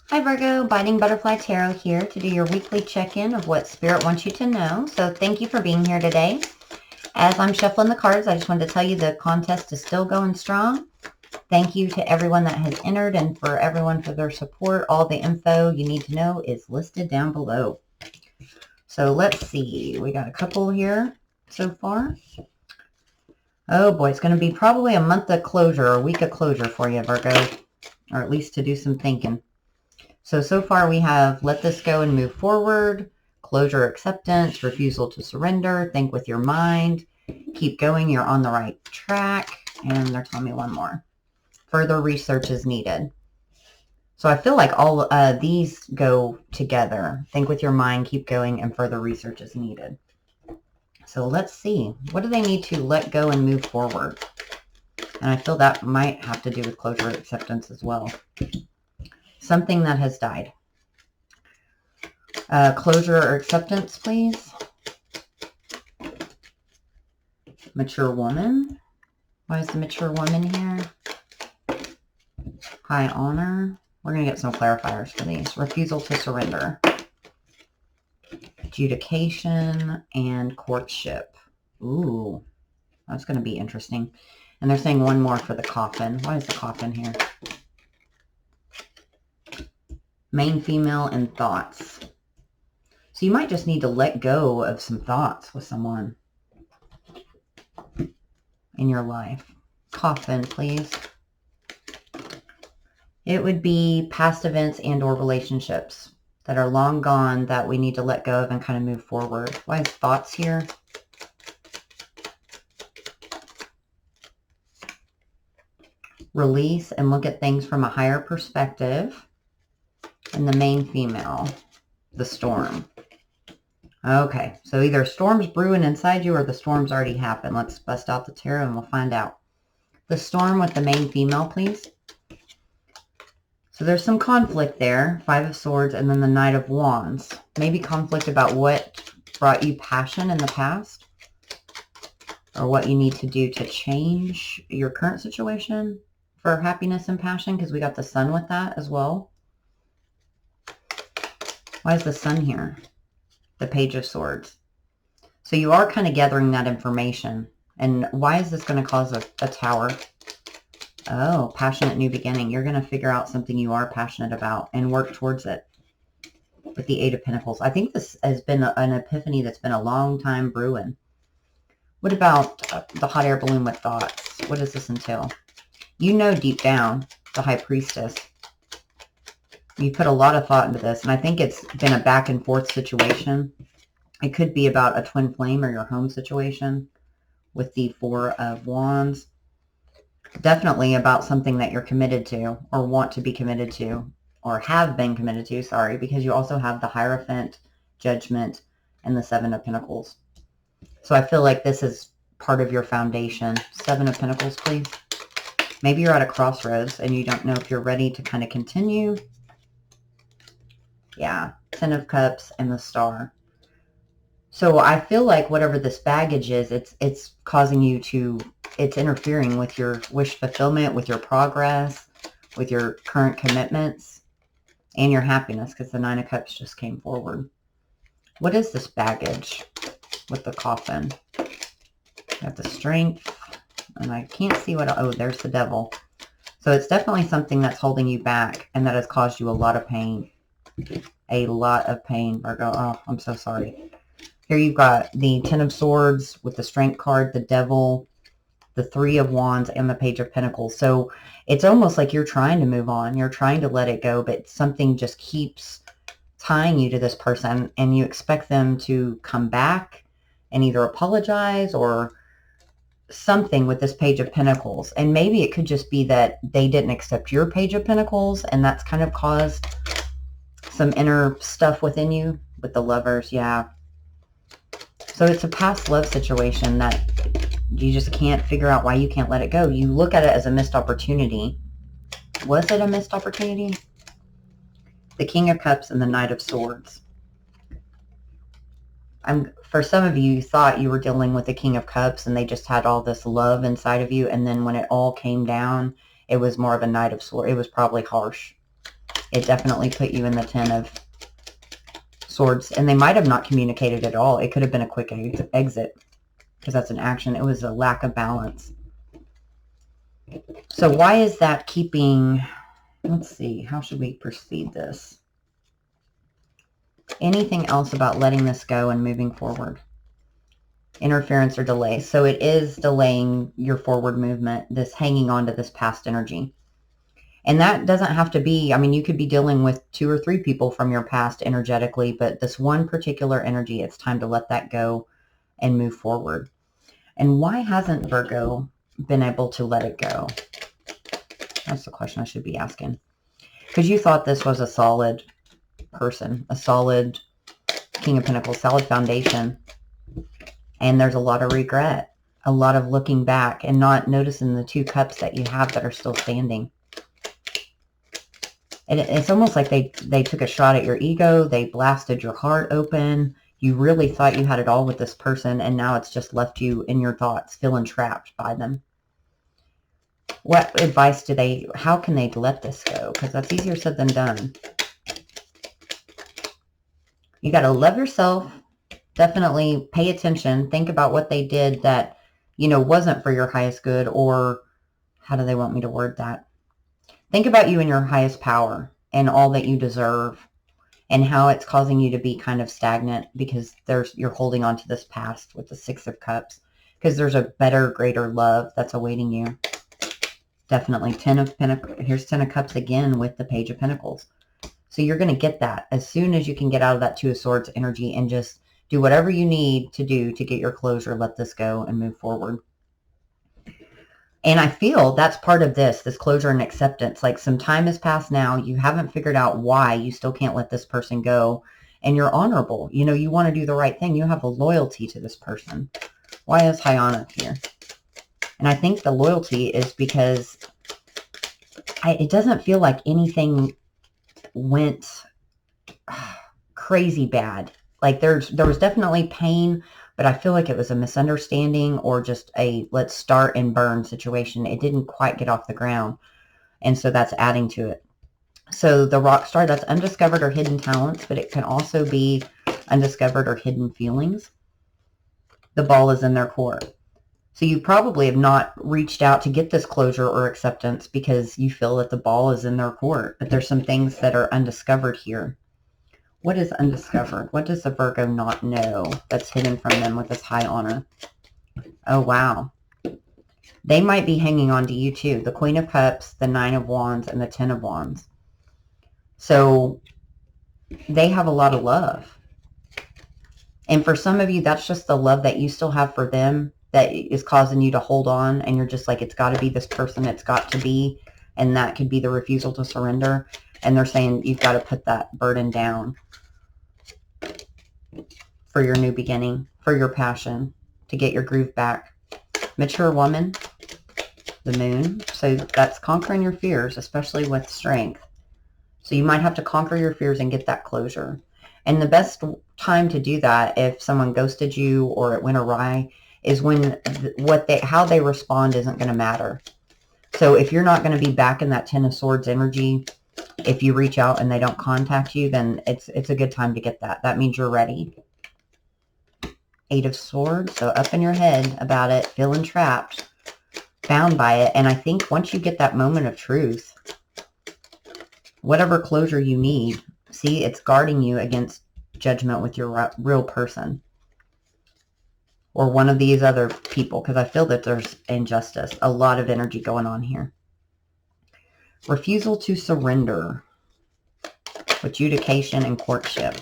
Hi Virgo, Biting Butterfly Tarot here to do your weekly check-in of what Spirit wants you to know. So thank you for being here today. As I'm shuffling the cards, I just wanted to tell you the contest is still going strong. Thank you to everyone that has entered and for everyone for their support. All the info you need to know is listed down below. So let's see. We got a couple here so far. Oh boy, it's going to be probably a month of closure, or a week of closure for you, Virgo, or at least to do some thinking. So far we have let this go and move forward, closure, acceptance, refusal to surrender, think with your mind, keep going, you're on the right track, and they're telling me one more. Further research is needed. So I feel like all these go together. Think with your mind, keep going, and further research is needed. So let's see. What do they need to let go and move forward? And I feel that might have to do with closure, acceptance as well. Something that has died. Closure or acceptance, please. Mature woman. Why is the mature woman here? High honor. We're going to get some clarifiers for these. Refusal to surrender. Adjudication and courtship. Ooh, that's going to be interesting. And they're saying one more for the coffin. Why is the coffin here? Main female and thoughts. So you might just need to let go of some thoughts with someone in your life. Coffin, please. It would be past events and or relationships that are long gone that we need to let go of and kind of move forward. Why is thoughts here? Release and look at things from a higher perspective. And the main female, the storm. Okay, so either storm's brewing inside you or the storm's already happened. Let's bust out the tarot and we'll find out. The storm with the main female, please. So there's some conflict there. Five of Swords and then the Knight of Wands. Maybe conflict about what brought you passion in the past or what you need to do to change your current situation for happiness and passion, because we got the Sun with that as well. Why is the Sun here? The Page of Swords. So you are kind of gathering that information. And why is this going to cause a tower? Oh, passionate new beginning. You're going to figure out something you are passionate about and work towards it. With the Eight of Pentacles. I think this has been an epiphany that's been a long time brewing. What about the hot air balloon with thoughts? What does this entail? You know deep down, the High Priestess. You put a lot of thought into this, and I think it's been a back and forth situation. It could be about a twin flame or your home situation with the Four of Wands. Definitely about something that you're committed to or want to be committed to or have been committed to, sorry, because you also have the Hierophant, Judgment, and the Seven of Pentacles. So I feel like this is part of your foundation. Seven of Pentacles, please. Maybe you're at a crossroads and you don't know if you're ready to kind of continue. Yeah, Ten of Cups and the Star. So I feel like whatever this baggage is, it's causing you to, it's interfering with your wish fulfillment, with your progress, with your current commitments, and your happiness, because the Nine of Cups just came forward. What is this baggage with the coffin? You have the Strength, and I can't see what, oh, there's the Devil. So it's definitely something that's holding you back and that has caused you a lot of pain. A lot of pain, Virgo. Oh, I'm so sorry. Here you've got the Ten of Swords with the Strength card, the Devil, the Three of Wands, and the Page of Pentacles. So it's almost like you're trying to move on. You're trying to let it go, but something just keeps tying you to this person, and you expect them to come back and either apologize or something with this Page of Pentacles. And maybe it could just be that they didn't accept your Page of Pentacles, and that's kind of caused some inner stuff within you with the Lovers. Yeah. So it's a past love situation that you just can't figure out why you can't let it go. You look at it as a missed opportunity. Was it a missed opportunity? The King of Cups and the Knight of Swords. For some of you, you thought you were dealing with the King of Cups and they just had all this love inside of you. And then when it all came down, it was more of a Knight of Swords. It was probably harsh. it definitely put you in the 10 of Swords. And they might have not communicated at all. It could have been a quick exit because that's an action. It was a lack of balance. So why is that keeping... Let's see. How should we proceed this? Anything else about letting this go and moving forward? Interference or delay. So it is delaying your forward movement, this hanging on to this past energy. And that doesn't have to be, I mean, you could be dealing with 2 or 3 people from your past energetically, but this one particular energy, it's time to let that go and move forward. And why hasn't Virgo been able to let it go? That's the question I should be asking. Because you thought this was a solid person, a solid King of Pentacles, solid foundation. And there's a lot of regret, a lot of looking back and not noticing the 2 cups that you have that are still standing. And it's almost like they took a shot at your ego. They blasted your heart open. You really thought you had it all with this person, and now it's just left you in your thoughts, feeling trapped by them. What advice do they, how can they let this go? Because that's easier said than done. You got to love yourself. Definitely pay attention. Think about what they did that, you know, wasn't for your highest good, or how do they want me to word that? Think about you in your highest power and all that you deserve and how it's causing you to be kind of stagnant because you're holding on to this past with the 6 of Cups because there's a better, greater love that's awaiting you. Definitely 10 of Pentacles. Here's 10 of Cups again with the Page of Pentacles. So you're going to get that as soon as you can get out of that 2 of Swords energy and just do whatever you need to do to get your closure, let this go and move forward. And I feel that's part of this closure and acceptance. Like some time has passed now. You haven't figured out why you still can't let this person go. And you're honorable. You know, you want to do the right thing. You have a loyalty to this person. Why is Hyana here? And I think the loyalty is because it doesn't feel like anything went crazy bad. Like there was definitely pain, but I feel like it was a misunderstanding or just a let's start and burn situation. It didn't quite get off the ground. And so that's adding to it. So the rock star, that's undiscovered or hidden talents, but it can also be undiscovered or hidden feelings. The ball is in their court. So you probably have not reached out to get this closure or acceptance because you feel that the ball is in their court. But there's some things that are undiscovered here. What is undiscovered? What does the Virgo not know that's hidden from them with this high honor? Oh, wow. They might be hanging on to you too. The Queen of Cups, the 9 of Wands, and the 10 of Wands. So they have a lot of love. And for some of you, that's just the love that you still have for them that is causing you to hold on. And you're just like, it's got to be this person. It's got to be. And that could be the refusal to surrender. And they're saying you've got to put that burden down for your new beginning, for your passion, to get your groove back. Mature woman, the moon. So that's conquering your fears, especially with strength. So you might have to conquer your fears and get that closure. And the best time to do that, if someone ghosted you or it went awry, is when how they respond isn't going to matter. So if you're not going to be back in that 10 of Swords energy, if you reach out and they don't contact you, then it's a good time to get that. That means you're ready. 8 of Swords, so up in your head about it, feeling trapped, bound by it. And I think once you get that moment of truth, whatever closure you need, see, it's guarding you against judgment with your real person or one of these other people, because I feel that there's injustice, a lot of energy going on here. Refusal to surrender, adjudication, and courtship.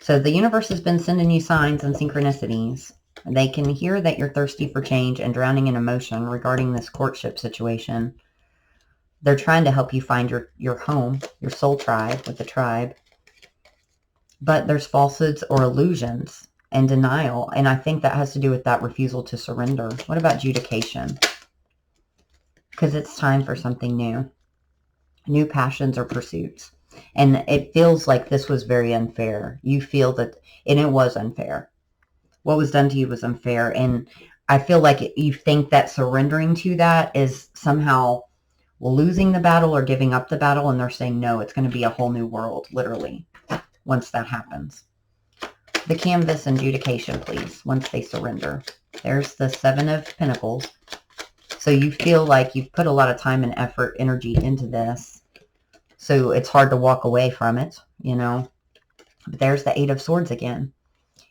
So the universe has been sending you signs and synchronicities. They can hear that you're thirsty for change and drowning in emotion regarding this courtship situation. They're trying to help you find your home, your soul tribe with the tribe. But there's falsehoods or illusions and denial. And I think that has to do with that refusal to surrender. What about adjudication? Because it's time for something new. New passions or pursuits. And it feels like this was very unfair. You feel that, and it was unfair. What was done to you was unfair. And I feel like you think that surrendering to that is somehow losing the battle or giving up the battle, and they're saying, no, it's going to be a whole new world, literally, once that happens. The canvas adjudication, please, once they surrender. There's the Seven of Pentacles. So you feel like you've put a lot of time and effort, energy into this. So it's hard to walk away from it, you know. But there's the Eight of Swords again.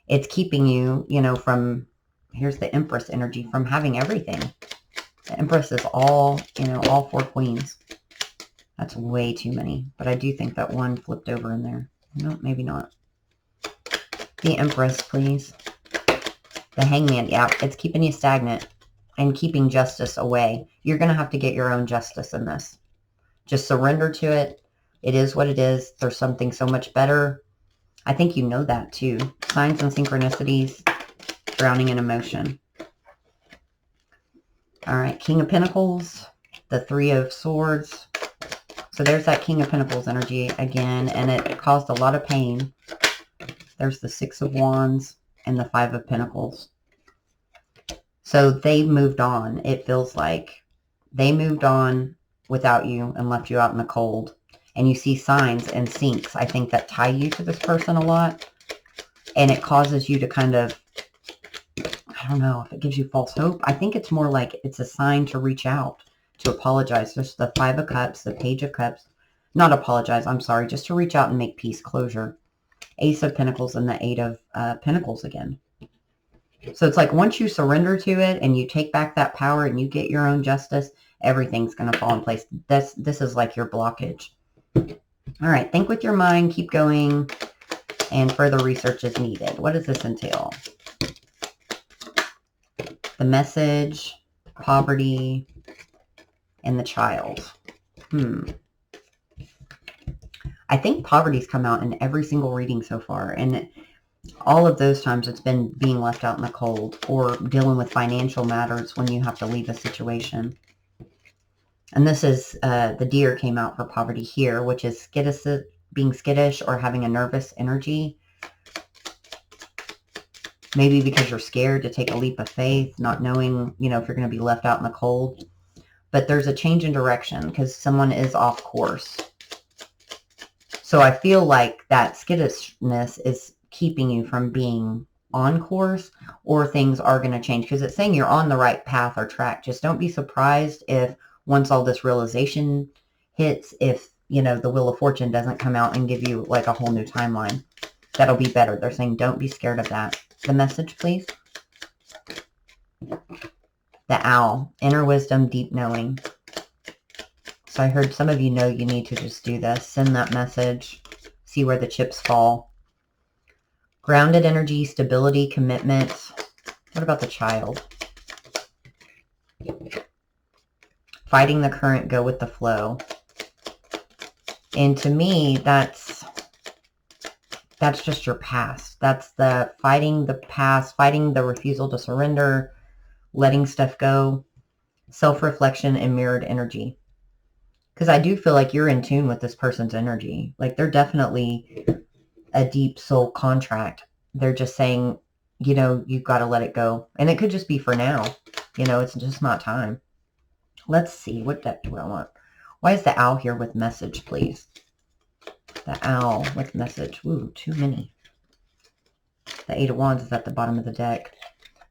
It's keeping you, you know, from, here's the Empress energy, from having everything. The Empress is all, you know, all four queens. That's way too many. But I do think that one flipped over in there. No, maybe not. The Empress, please. The Hangman, yeah, it's keeping you stagnant and keeping justice away. You're going to have to get your own justice in this. Just surrender to it. It is what it is. There's something so much better. I think you know that too. Signs and synchronicities, drowning in emotion. All right, King of Pentacles, the Three of Swords. So there's that King of Pentacles energy again, and it caused a lot of pain. There's the Six of Wands and the Five of Pentacles. So they moved on. It feels like they moved on without you and left you out in the cold. And you see signs and sinks, I think, that tie you to this person a lot. And it causes you to kind of, I don't know if it gives you false hope. I think it's more like it's a sign to reach out, to apologize. There's the Five of Cups, the Page of Cups. Not apologize, I'm sorry. Just to reach out and make peace, closure. Ace of Pentacles and the Eight of Pentacles again. So it's like once you surrender to it and you take back that power and you get your own justice, everything's going to fall in place. This is like your blockage. All right, think with your mind, keep going, and further research is needed. What does this entail? The message, poverty, and the child. I think poverty's come out in every single reading so far, and all of those times it's been being left out in the cold or dealing with financial matters when you have to leave a situation. And this is, the Deer came out for poverty here, which is being skittish or having a nervous energy. Maybe because you're scared to take a leap of faith, not knowing, you know, if you're going to be left out in the cold. But there's a change in direction because someone is off course. So I feel like that skittishness is keeping you from being on course, or things are going to change because it's saying you're on the right path or track. Just don't be surprised if once all this realization hits, if, you know, the Wheel of Fortune doesn't come out and give you like a whole new timeline. That'll be better. They're saying don't be scared of that. The message, please. The Owl, inner wisdom, deep knowing. So I heard some of you know you need to just do this. Send that message. See where the chips fall. Grounded energy, stability, commitment. What about the child? Fighting the current, go with the flow. And to me, that's just your past. That's the fighting the past, fighting the refusal to surrender, letting stuff go, self-reflection, and mirrored energy. Because I do feel like you're in tune with this person's energy. Like they're definitely a deep soul contract. They're just saying, you know, you've got to let it go. And it could just be for now. You know, it's just not time. Let's see. What deck do I want? Why is the Owl here with message, please? The Owl with message. Ooh, too many. The Eight of Wands is at the bottom of the deck.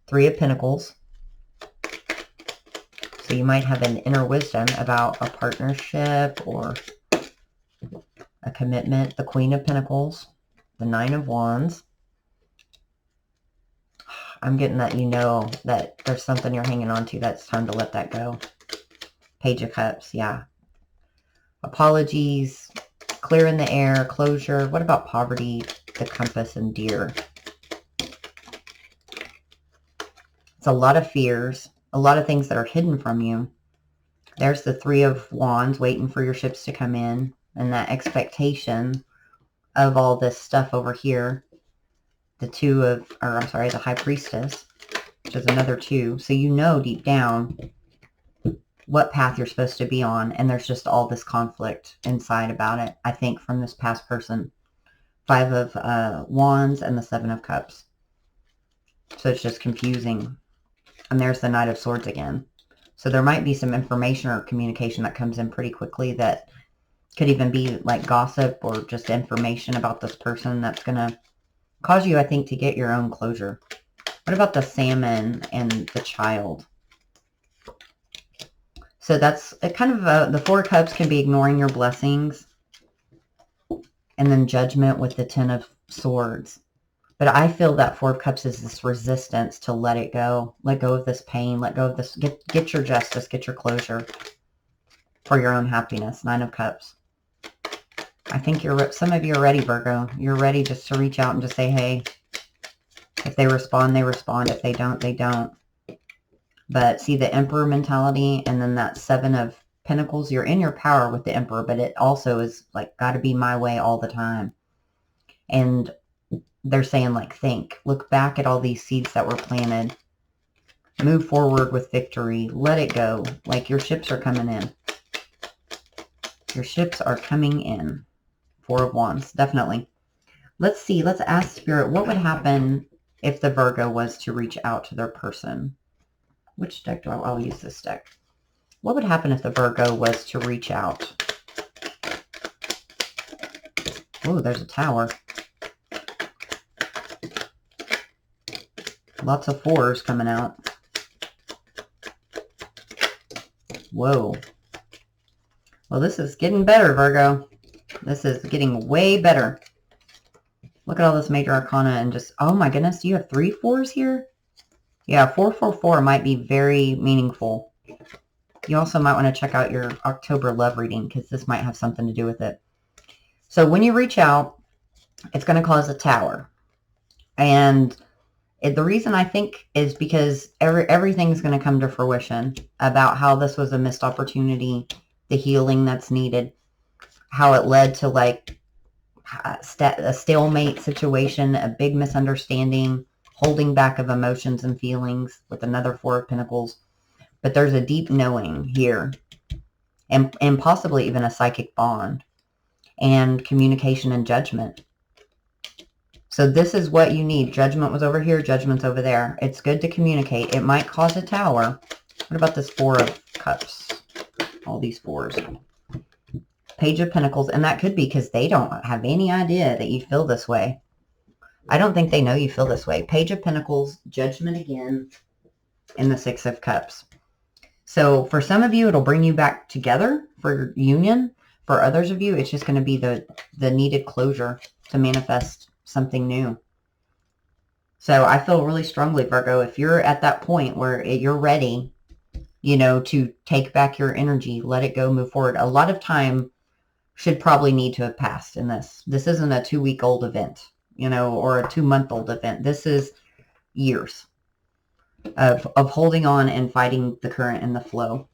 Three of Pentacles. So you might have an inner wisdom about a partnership or a commitment. The Queen of Pentacles. The Nine of Wands. I'm getting that you know that there's something you're hanging on to that's time to let that go. Page of Cups, yeah. Apologies, clear in the air, closure. What about poverty, the Compass, and Deer? It's a lot of fears, a lot of things that are hidden from you. There's the Three of Wands waiting for your ships to come in, and that expectation of all this stuff over here. The the High Priestess, which is another two. So you know deep down what path you're supposed to be on, and there's just all this conflict inside about it, I think, from this past person. Five of Wands and the Seven of Cups. So it's just confusing. And there's the Knight of Swords again. So there might be some information or communication that comes in pretty quickly that could even be like gossip or just information about this person that's going to cause you, I think, to get your own closure. What about the salmon and the child? So that's kind of the Four of Cups can be ignoring your blessings. And then Judgment with the Ten of Swords. But I feel that Four of Cups is this resistance to let it go. Let go of this pain. Let go of this. Get your justice. Get your closure for your own happiness. Nine of Cups. I think some of you are ready, Virgo. You're ready just to reach out and just say, hey, if they respond, they respond. If they don't, they don't. But see the Emperor mentality and then that Seven of Pentacles. You're in your power with the Emperor, but it also is like, got to be my way all the time. And they're saying, like, think. Look back at all these seeds that were planted. Move forward with victory. Let it go. Like, your ships are coming in. Your ships are coming in. Four of Wands, definitely. Let's see. Let's ask Spirit, what would happen if the Virgo was to reach out to their person? Which deck do I'll use this deck. What would happen if the Virgo was to reach out? Oh, there's a Tower. Lots of fours coming out. Whoa. Well, this is getting better, Virgo. This is getting way better. Look at all this major arcana and just, oh my goodness, do you have 3 4s here? Yeah, 444 might be very meaningful. You also might want to check out your October love reading because this might have something to do with it. So when you reach out, it's going to cause a Tower. And the reason I think is because everything's going to come to fruition about how this was a missed opportunity, the healing that's needed, how it led to like a stalemate situation, a big misunderstanding, holding back of emotions and feelings with another Four of Pentacles. But there's a deep knowing here and possibly even a psychic bond and communication and judgment. So this is what you need. Judgment was over here. Judgment's over there. It's good to communicate. It might cause a Tower. What about this Four of Cups? All these fours. Page of Pentacles. And that could be because they don't have any idea that you feel this way. I don't think they know you feel this way. Page of Pentacles. Judgment again. And the Six of Cups. So for some of you, it'll bring you back together for union. For others of you, it's just going to be the needed closure to manifest something new. So I feel really strongly, Virgo, if you're at that point where you're ready, you know, to take back your energy, let it go, move forward. A lot of time should probably need to have passed in this. This isn't a 2-week-old event, you know, or a 2-month-old event. This is years of holding on and fighting the current and the flow.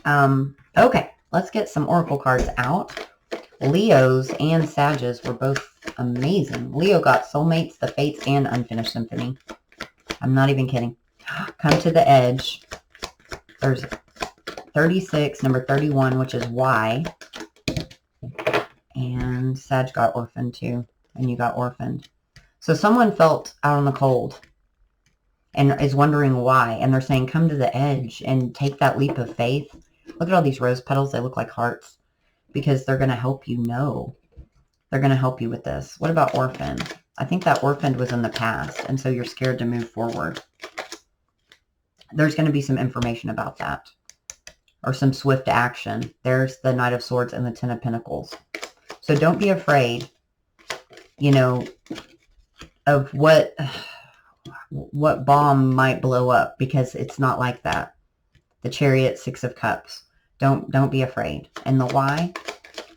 Okay, let's get some oracle cards out. Leos and Sages were both amazing. Leo got Soulmates, the Fates, and Unfinished Symphony. I'm not even kidding. Come to the Edge. There's 36, number 31, which is Y. And Sag got Orphaned too. And you got Orphaned. So someone felt out on the cold and is wondering why. And they're saying, come to the edge and take that leap of faith. Look at all these rose petals. They look like hearts. Because they're going to help you know. They're going to help you with this. What about Orphaned? I think that Orphaned was in the past, and so you're scared to move forward. There's going to be some information about that. Or some swift action. There's the Knight of Swords and the Ten of Pentacles. So don't be afraid, you know, of what bomb might blow up, because it's not like that. The Chariot, Six of Cups. Don't be afraid. And the why,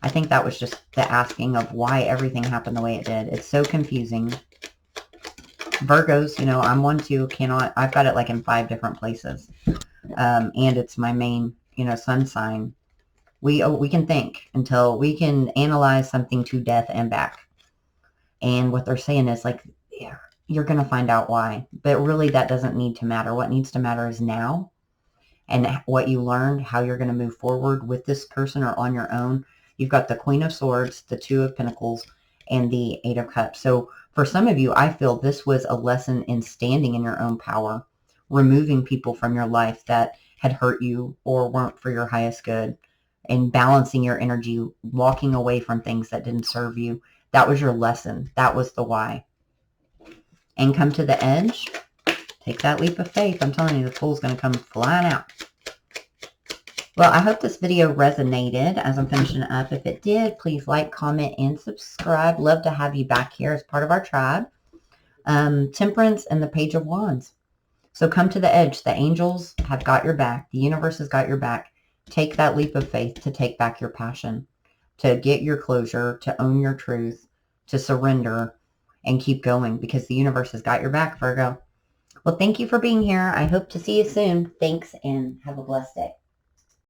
I think that was just the asking of why everything happened the way it did. It's so confusing. Virgos, you know, I'm one too, I've got it like in 5 different places. And it's my main, you know, sun sign. We can think until we can analyze something to death and back. And what they're saying is like, you're going to find out why. But really that doesn't need to matter. What needs to matter is now. And what you learned, how you're going to move forward with this person or on your own. You've got the Queen of Swords, the Two of Pentacles, and the Eight of Cups. So for some of you, I feel this was a lesson in standing in your own power, removing people from your life that had hurt you or weren't for your highest good, and balancing your energy, walking away from things that didn't serve you. That was your lesson. That was the why. And come to the edge. Take that leap of faith. I'm telling you, the Fool's going to come flying out. Well, I hope this video resonated as I'm finishing up. If it did, please like, comment, and subscribe. Love to have you back here as part of our tribe. Temperance and the Page of Wands. So come to the edge. The angels have got your back. The universe has got your back. Take that leap of faith to take back your passion, to get your closure, to own your truth, to surrender, and keep going, because the universe has got your back, Virgo. Well, thank you for being here. I hope to see you soon. Thanks, and have a blessed day.